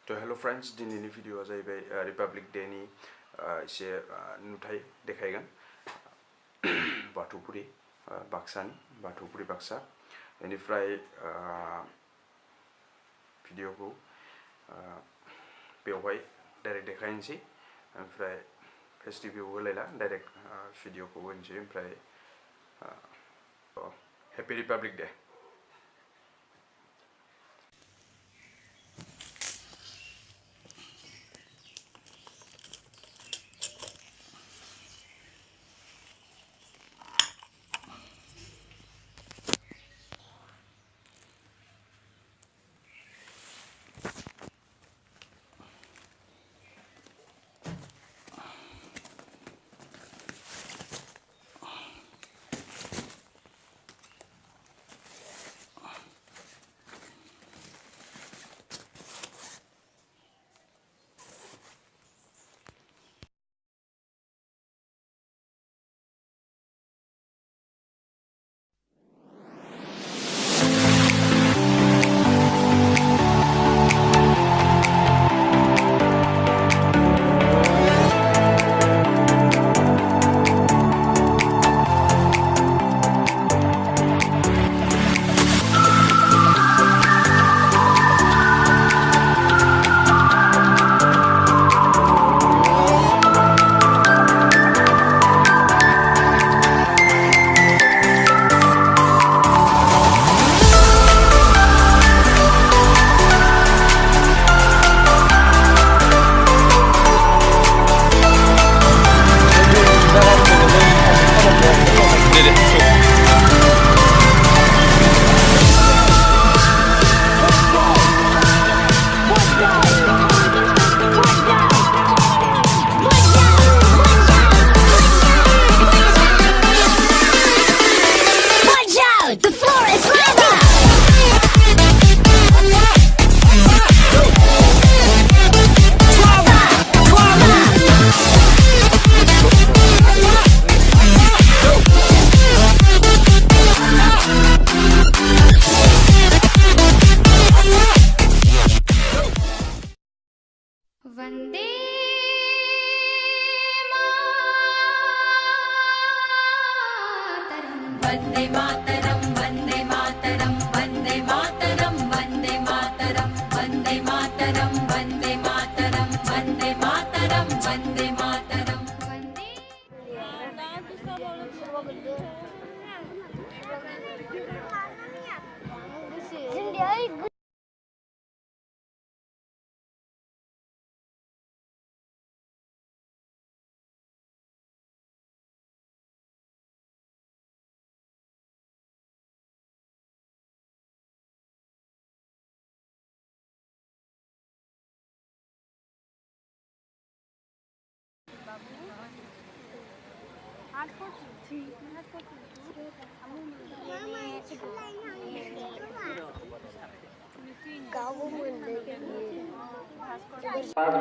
तो hello friends दिनैनि भिडिअआ जाहैबाय रिपाब्लिक डे नि एसे नुथाय देखायगोन बाथौ पुरि बाक्सानि बाथौ पुरि बाक्सा बेनिफ्राय भिडिअखौ बेवहाय डाइरेक्ट देखायनोसै ओमफ्राय फेस रिभिउ होलायला डाइरेक्ट भिडिअखौ होनोसै ओमफ्राय हेपि रिपाब्लिक डे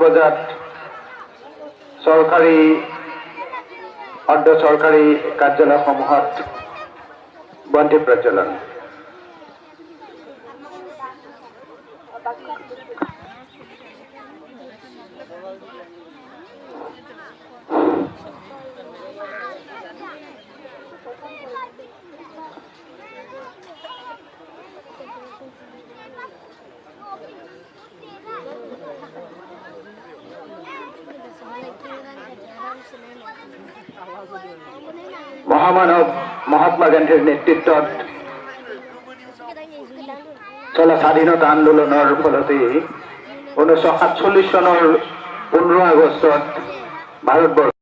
বাজার সরকারি অর্ধ সরকারি কার্যালয়সমূহত বন্তি প্ৰজ্বলন মহামানব মহাত্মা গান্ধীৰ নেতৃত্বত চলা স্বাধীনতা আন্দোলনৰ ফলতে 1947 চনৰ 15 আগষ্টত Bharatvarsha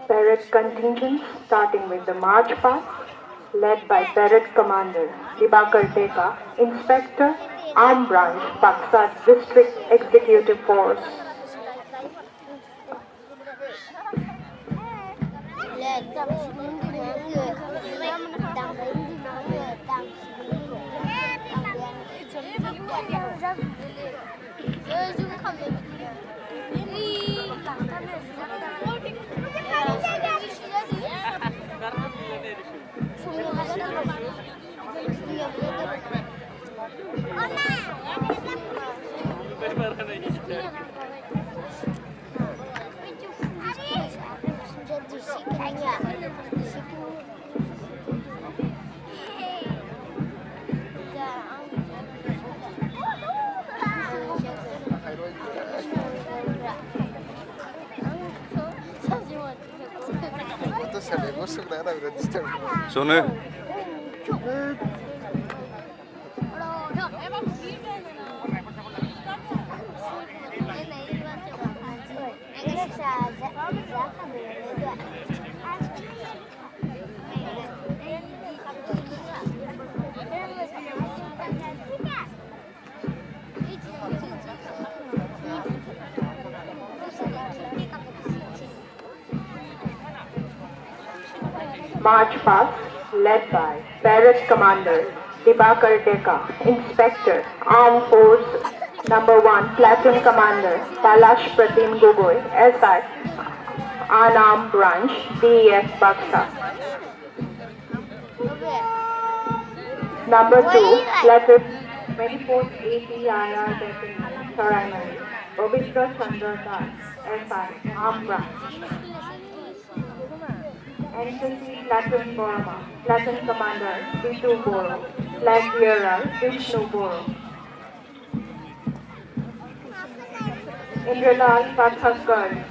Parade contingent starting with the march past, led by Parade Commander Dibakar Deka, Inspector, Arm Branch, Baksa District Executive Force. Sono. March past, led by Parade Commander Dibakar Deka, Inspector, Armed Force Number 1, Platoon Commander Palash Pratim Gogoi, SI, Unarmed Branch, DEF Baksa. Number 2, Platoon 24th APIR Deputy, Harini, Obitra Chandra Das, SI, Armed Branch. NCC Platoon Boro, Platoon Commander B2 Boro, Flag Bearer Vishnu Boro. Indralal Pathak Girls,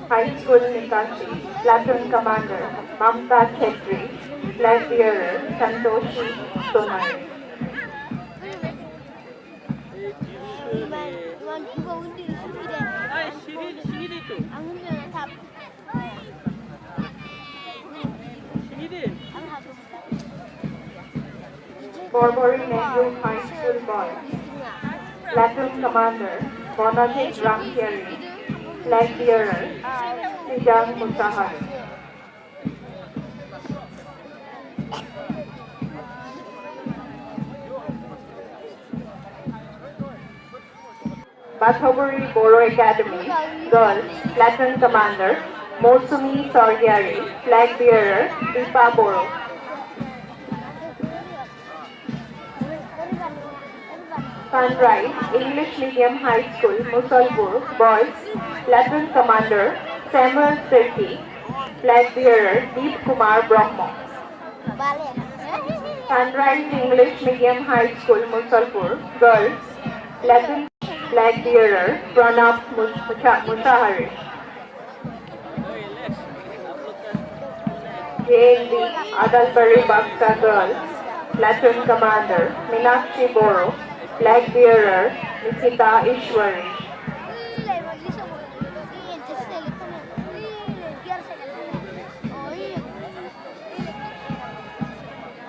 High School Nikasi, Platoon Commander Mamta Chetri, Flag Bearer Santoshi Sonai. Borbori Nehru High School Boys, Platoon Commander Bonajit Ramkiari, Flag Bearer Sijang Musahar. Bathou Boro Academy, Girls, Platoon Commander Mosumi Sorgiari, Flag Bearer Deepa Boro. Sunrise English Medium High School, Musalpur, Boys, Platoon Commander Samuel Sirki, Flag bearer Deep Kumar Brahma. Sunrise English Medium High School, Musalpur, girls, platoon flag bearer Pranab Musahari. JND Adalbari Baksa girls, platoon commander Meenakshi Boro, flag bearer Nikita Ishwari.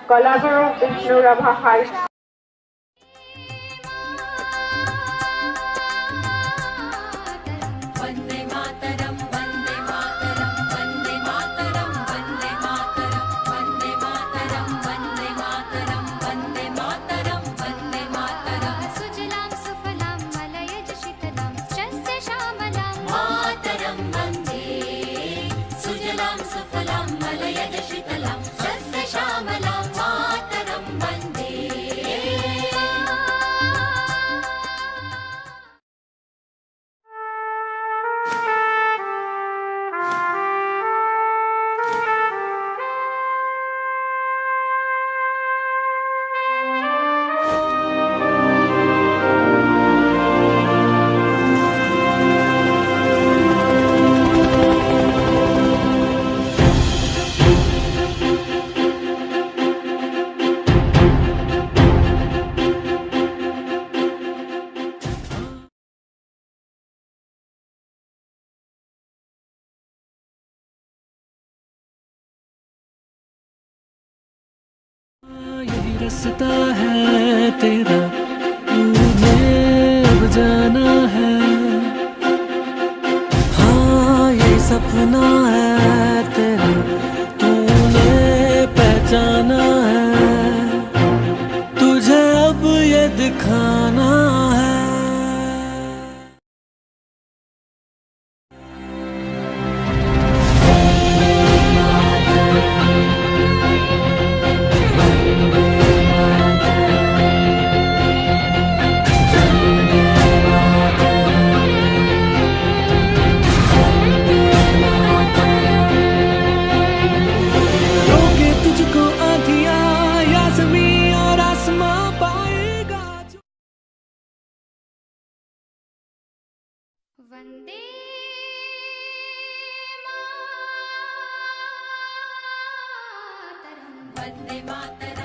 Kolaguru Vishnu Rabha High School. रास्ता है तेरा, तूने अब जाना है। हाँ ये सपना है तेरा, तूने पहचाना है। तुझे अब ये दिखाना है। वंदे मातरम, वंदे मातरम।